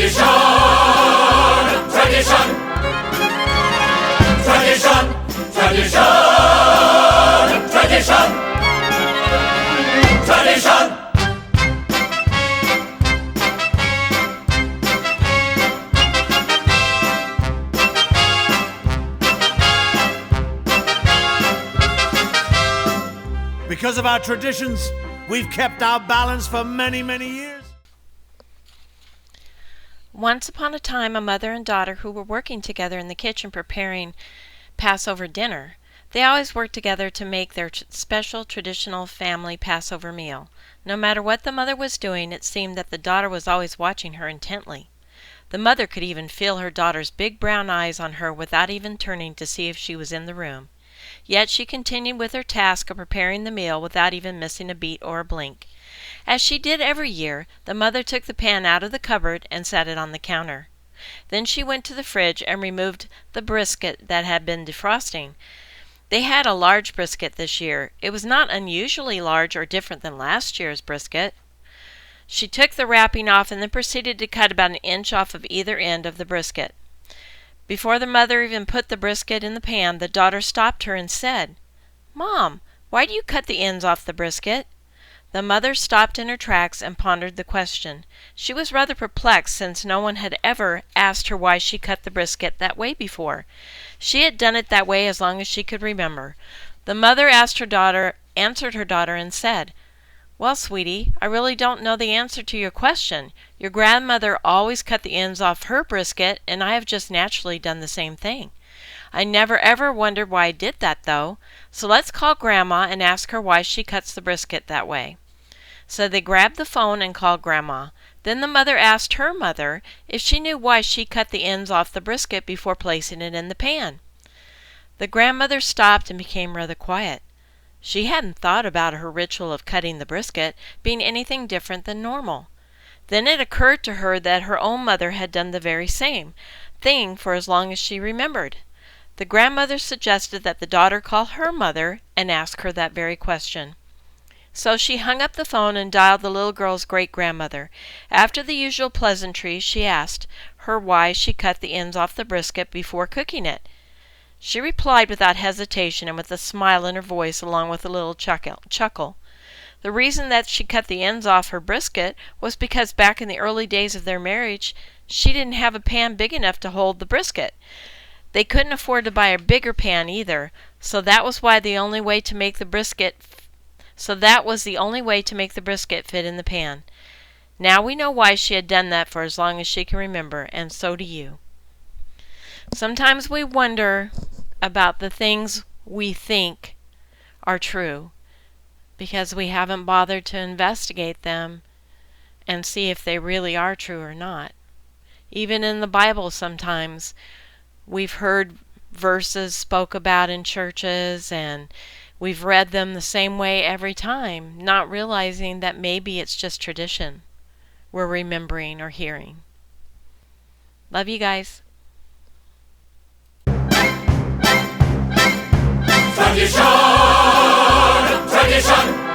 Tradition, tradition, tradition, tradition, tradition. Because of our traditions, we've kept our balance for many, many years. Once upon a time, a mother and daughter who were working together in the kitchen preparing Passover dinner. They always worked together to make their special traditional family Passover meal. No matter what the mother was doing, it seemed that the daughter was always watching her intently. The mother could even feel her daughter's big brown eyes on her without even turning to see if she was in the room. Yet she continued with her task of preparing the meal without even missing a beat or a blink. As she did every year, the mother took the pan out of the cupboard and set it on the counter. Then she went to the fridge and removed the brisket that had been defrosting. They had a large brisket this year. It was not unusually large or different than last year's brisket. She took the wrapping off and then proceeded to cut about an inch off of either end of the brisket. Before the mother even put the brisket in the pan, the daughter stopped her and said, "Mom, why do you cut the ends off the brisket?" The mother stopped in her tracks and pondered the question. She was rather perplexed, since no one had ever asked her why she cut the brisket that way before. She had done it that way as long as she could remember. The mother answered her daughter and said, "Well, sweetie, I really don't know the answer to your question. Your grandmother always cut the ends off her brisket, and I have just naturally done the same thing. I never ever wondered why I did that, though. So let's call Grandma and ask her why she cuts the brisket that way." So they grabbed the phone and called Grandma. Then the mother asked her mother if she knew why she cut the ends off the brisket before placing it in the pan. The grandmother stopped and became rather quiet. She hadn't thought about her ritual of cutting the brisket being anything different than normal. Then it occurred to her that her own mother had done the very same thing for as long as she remembered. The grandmother suggested that the daughter call her mother and ask her that very question. So she hung up the phone and dialed the little girl's great-grandmother. After the usual pleasantries, she asked her why she cut the ends off the brisket before cooking it. She replied without hesitation and with a smile in her voice, along with a little chuckle. The reason that she cut the ends off her brisket was because back in the early days of their marriage, she didn't have a pan big enough to hold the brisket. They couldn't afford to buy a bigger pan either, so that was the only way to make the brisket fit in the pan. Now we know why she had done that for as long as she can remember, and so do you. Sometimes we wonder about the things we think are true because we haven't bothered to investigate them and see if they really are true or not. Even in the Bible, sometimes we've heard verses spoke about in churches and we've read them the same way every time, not realizing that maybe it's just tradition we're remembering or hearing. Love you guys. Tradition, tradition.